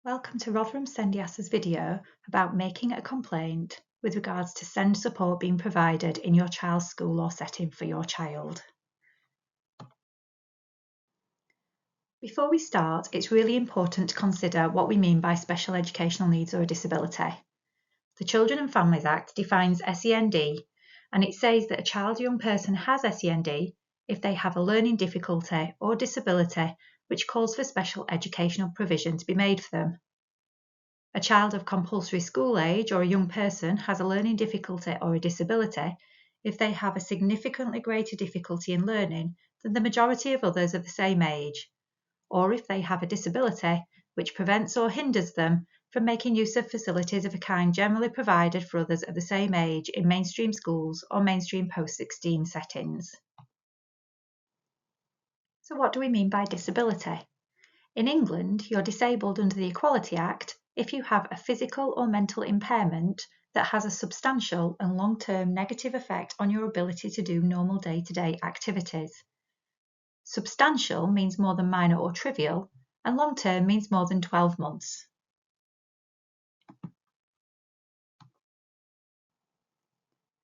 Welcome to Rotherham Sendias's video about making a complaint with regards to SEND support being provided in your child's school or setting for your child. Before we start, it's really important to consider what we mean by special educational needs or a disability. The Children and Families Act defines SEND, and it says that a child or young person has SEND if they have a learning difficulty or disability which calls for special educational provision to be made for them. A child of compulsory school age or a young person has a learning difficulty or a disability if they have a significantly greater difficulty in learning than the majority of others of the same age, or if they have a disability which prevents or hinders them from making use of facilities of a kind generally provided for others of the same age in mainstream schools or mainstream post-16 settings. So what do we mean by disability? In England, you're disabled under the Equality Act if you have a physical or mental impairment that has a substantial and long-term negative effect on your ability to do normal day-to-day activities. Substantial means more than minor or trivial, and long-term means more than 12 months.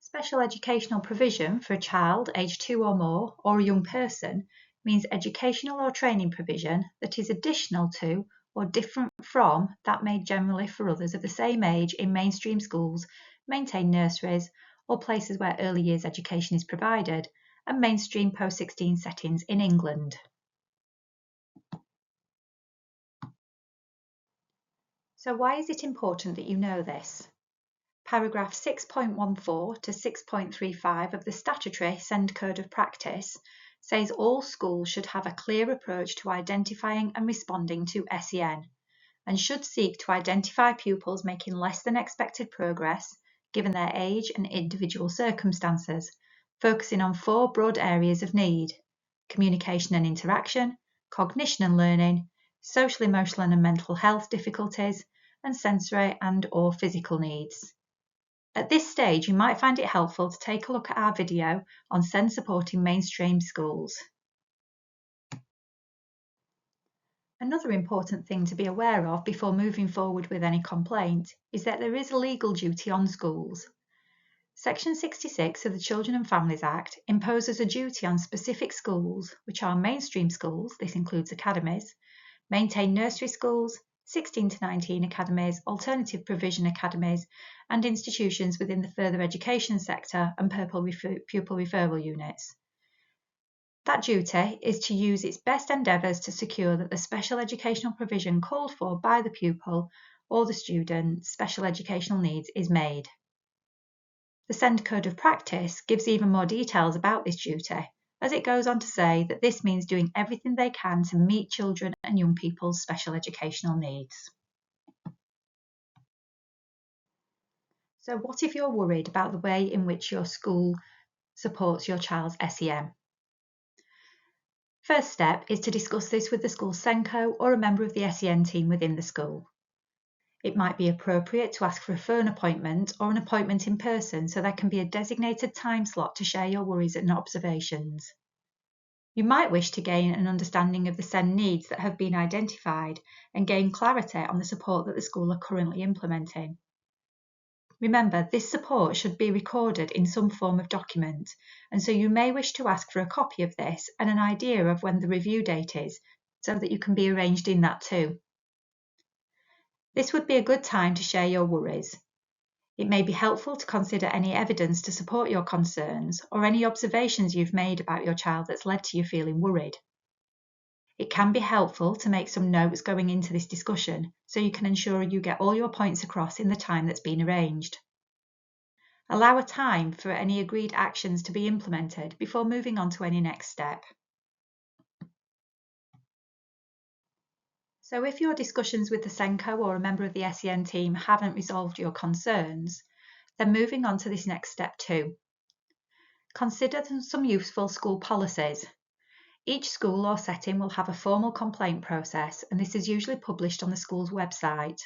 Special educational provision for a child aged 2 or more or a young person means educational or training provision that is additional to or different from that made generally for others of the same age in mainstream schools, maintained nurseries, or places where early years education is provided, and mainstream post-16 settings in England. So why is it important that you know this? Paragraph 6.14 to 6.35 of the statutory SEND Code of Practice says all schools should have a clear approach to identifying and responding to SEN and should seek to identify pupils making less than expected progress given their age and individual circumstances, focusing on 4 broad areas of need: communication and interaction, cognition and learning, social, emotional and mental health difficulties, and sensory and/or physical needs. At this stage, you might find it helpful to take a look at our video on SEND supporting mainstream schools. Another important thing to be aware of before moving forward with any complaint is that there is a legal duty on schools. Section 66 of the Children and Families Act imposes a duty on specific schools, which are mainstream schools, this includes academies, maintained nursery schools, 16 to 19 academies, alternative provision academies, and institutions within the further education sector and pupil referral units. That duty is to use its best endeavours to secure that the special educational provision called for by the pupil or the student's special educational needs is made. The SEND Code of Practice gives even more details about this duty, as it goes on to say that this means doing everything they can to meet children and young people's special educational needs. So what if you're worried about the way in which your school supports your child's SEN? First step is to discuss this with the school SENCO or a member of the SEN team within the school. It might be appropriate to ask for a phone appointment or an appointment in person so there can be a designated time slot to share your worries and observations. You might wish to gain an understanding of the SEN needs that have been identified and gain clarity on the support that the school are currently implementing. Remember, this support should be recorded in some form of document, and so you may wish to ask for a copy of this and an idea of when the review date is, so that you can be arranged in that too. This would be a good time to share your worries. It may be helpful to consider any evidence to support your concerns or any observations you've made about your child that's led to you feeling worried. It can be helpful to make some notes going into this discussion so you can ensure you get all your points across in the time that's been arranged. Allow a time for any agreed actions to be implemented before moving on to any next step. So if your discussions with the SENCO or a member of the SEN team haven't resolved your concerns, then moving on to this next step too. Consider some useful school policies. Each school or setting will have a formal complaint process, and this is usually published on the school's website.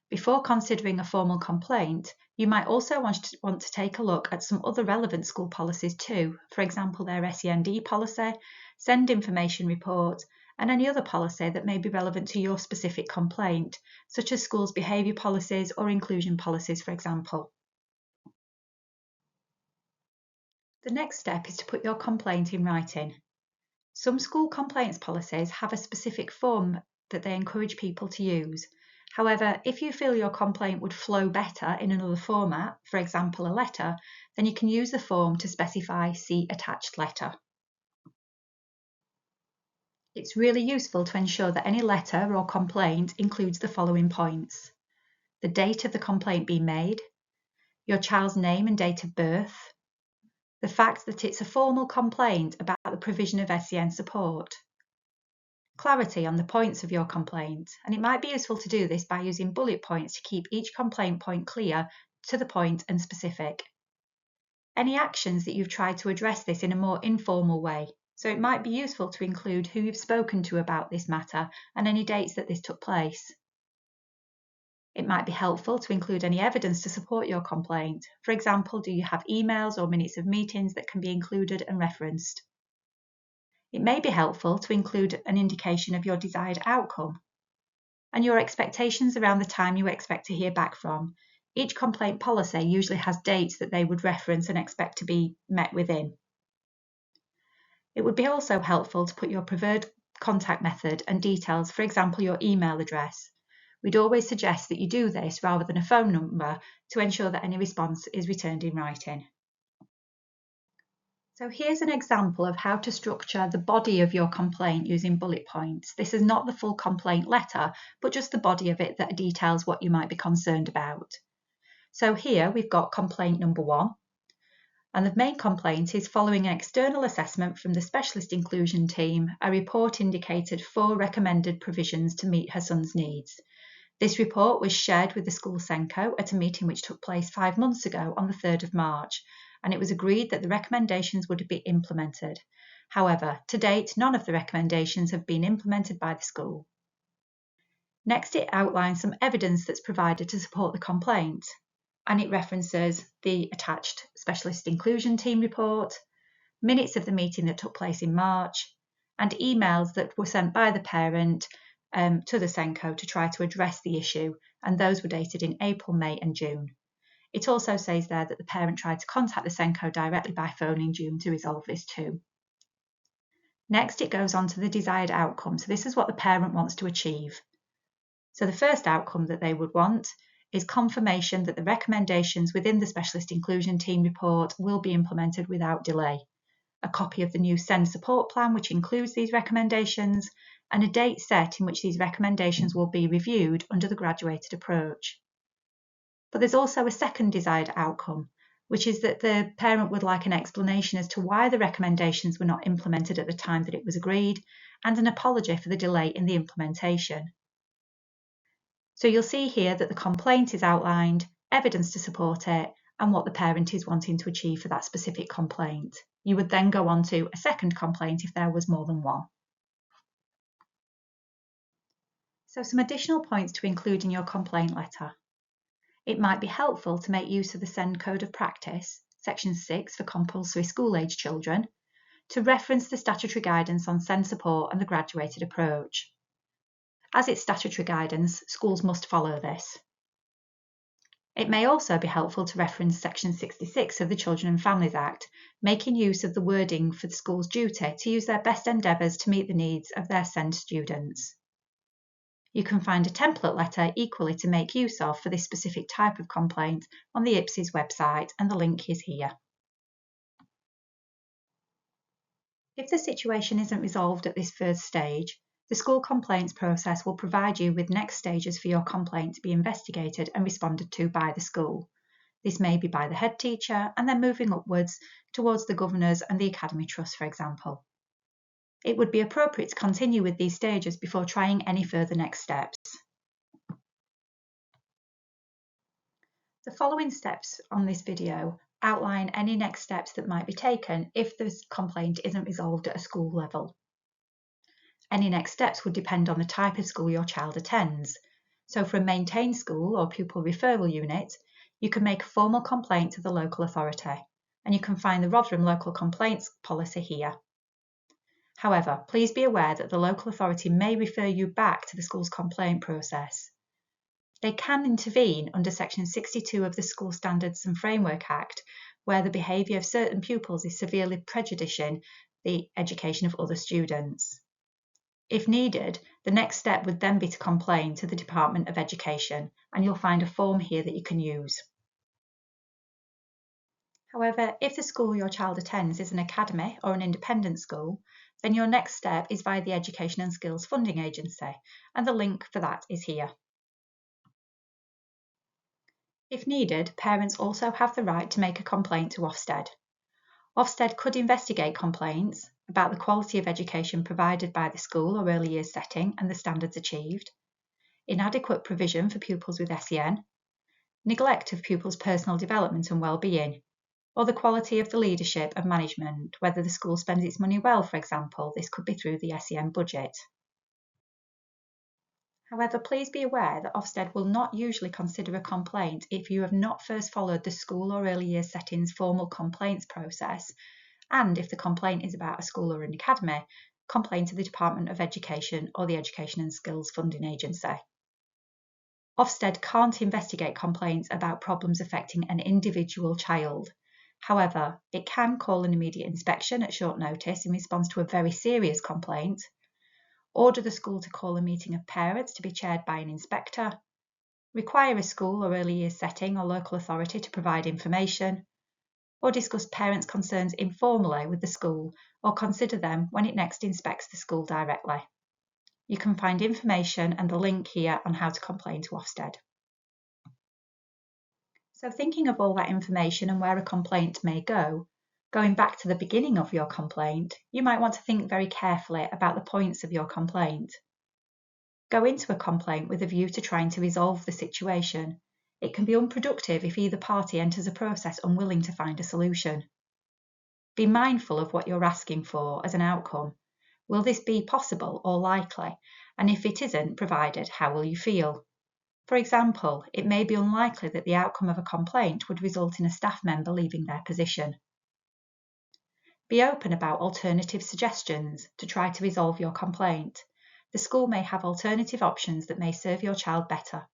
Before considering a formal complaint, you might also want to take a look at some other relevant school policies too, for example their SEND policy, SEND information report, and any other policy that may be relevant to your specific complaint, such as schools' behaviour policies or inclusion policies, for example. The next step is to put your complaint in writing. Some school complaints policies have a specific form that they encourage people to use. However, if you feel your complaint would flow better in another format, for example a letter, then you can use the form to specify "See attached letter." It's really useful to ensure that any letter or complaint includes the following points: the date of the complaint being made, your child's name and date of birth, the fact that it's a formal complaint about the provision of SEN support, clarity on the points of your complaint, and it might be useful to do this by using bullet points to keep each complaint point clear, to the point and specific. Any actions that you've tried to address this in a more informal way, so it might be useful to include who you've spoken to about this matter and any dates that this took place. It might be helpful to include any evidence to support your complaint. For example, do you have emails or minutes of meetings that can be included and referenced? It may be helpful to include an indication of your desired outcome and your expectations around the time you expect to hear back from. Each complaint policy usually has dates that they would reference and expect to be met within. It would be also helpful to put your preferred contact method and details, for example your email address. We'd always suggest that you do this rather than a phone number to ensure that any response is returned in writing. So here's an example of how to structure the body of your complaint using bullet points. This is not the full complaint letter, but just the body of it that details what you might be concerned about. So here we've got complaint number 1, and the main complaint is following an external assessment from the specialist inclusion team. A report indicated 4 recommended provisions to meet her son's needs. This report was shared with the school SENCO at a meeting which took place 5 months ago on the 3rd of March, and it was agreed that the recommendations would be implemented. However, to date, none of the recommendations have been implemented by the school. Next, it outlines some evidence that's provided to support the complaint, and it references the attached specialist inclusion team report, minutes of the meeting that took place in March, and emails that were sent by the parent to the SENCO to try to address the issue, and those were dated in April, May and June. It also says there that the parent tried to contact the SENCO directly by phone in June to resolve this too. Next, it goes on to the desired outcome. So this is what the parent wants to achieve. So the first outcome that they would want is confirmation that the recommendations within the specialist inclusion team report will be implemented without delay, a copy of the new SEN support plan which includes these recommendations, and a date set in which these recommendations will be reviewed under the graduated approach. But there's also a second desired outcome, which is that the parent would like an explanation as to why the recommendations were not implemented at the time that it was agreed, and an apology for the delay in the implementation. So you'll see here that the complaint is outlined, evidence to support it, and what the parent is wanting to achieve for that specific complaint. You would then go on to a second complaint if there was more than one. So some additional points to include in your complaint letter. It might be helpful to make use of the SEN Code of Practice, Section 6 for compulsory school-age children, to reference the statutory guidance on SEN support and the graduated approach. As it's statutory guidance, schools must follow this. It may also be helpful to reference Section 66 of the Children and Families Act, making use of the wording for the school's duty to use their best endeavours to meet the needs of their SEN students. You can find a template letter equally to make use of for this specific type of complaint on the IPSES website, and the link is here. If the situation isn't resolved at this first stage, the school complaints process will provide you with next stages for your complaint to be investigated and responded to by the school. This may be by the head teacher and then moving upwards towards the governors and the Academy Trust, for example. It would be appropriate to continue with these stages before trying any further next steps. The following steps on this video outline any next steps that might be taken if the complaint isn't resolved at a school level. Any next steps would depend on the type of school your child attends. So for a maintained school or pupil referral unit, you can make a formal complaint to the local authority, and you can find the Rotherham Local Complaints Policy here. However, please be aware that the local authority may refer you back to the school's complaint process. They can intervene under Section 62 of the School Standards and Framework Act, where the behaviour of certain pupils is severely prejudicing the education of other students. If needed, the next step would then be to complain to the Department of Education, and you'll find a form here that you can use. However, if the school your child attends is an academy or an independent school, then your next step is via the Education and Skills Funding Agency, and the link for that is here. If needed, parents also have the right to make a complaint to Ofsted. Ofsted could investigate complaints about the quality of education provided by the school or early years setting and the standards achieved, inadequate provision for pupils with SEN, neglect of pupils' personal development and well-being, or the quality of the leadership and management, whether the school spends its money well, for example. This could be through the SEN budget. However, please be aware that Ofsted will not usually consider a complaint if you have not first followed the school or early years setting's formal complaints process, and if the complaint is about a school or an academy, complain to the Department of Education or the Education and Skills Funding Agency. Ofsted can't investigate complaints about problems affecting an individual child. However, it can call an immediate inspection at short notice in response to a very serious complaint, order the school to call a meeting of parents to be chaired by an inspector, require a school or early years setting or local authority to provide information, or discuss parents' concerns informally with the school or consider them when it next inspects the school directly. You can find information and the link here on how to complain to Ofsted. So thinking of all that information and where a complaint may go, going back to the beginning of your complaint, you might want to think very carefully about the points of your complaint. Go into a complaint with a view to trying to resolve the situation. It can be unproductive if either party enters a process unwilling to find a solution. Be mindful of what you're asking for as an outcome. Will this be possible or likely? And if it isn't provided, how will you feel? For example, it may be unlikely that the outcome of a complaint would result in a staff member leaving their position. Be open about alternative suggestions to try to resolve your complaint. The school may have alternative options that may serve your child better.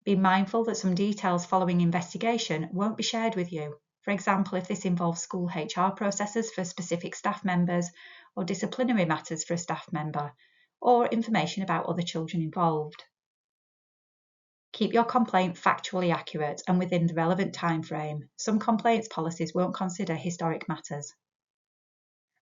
Be mindful that some details following investigation won't be shared with you. For example, if this involves school HR processes for specific staff members, or disciplinary matters for a staff member, or information about other children involved. Keep your complaint factually accurate and within the relevant time frame. Some complaints policies won't consider historic matters.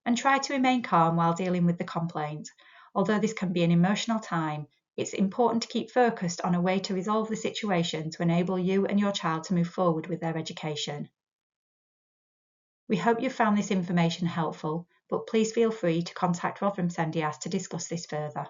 And try to remain calm while dealing with the complaint. Although this can be an emotional time, it's important to keep focused on a way to resolve the situation to enable you and your child to move forward with their education. We hope you found this information helpful, but please feel free to contact Rotherham SENDIAS to discuss this further.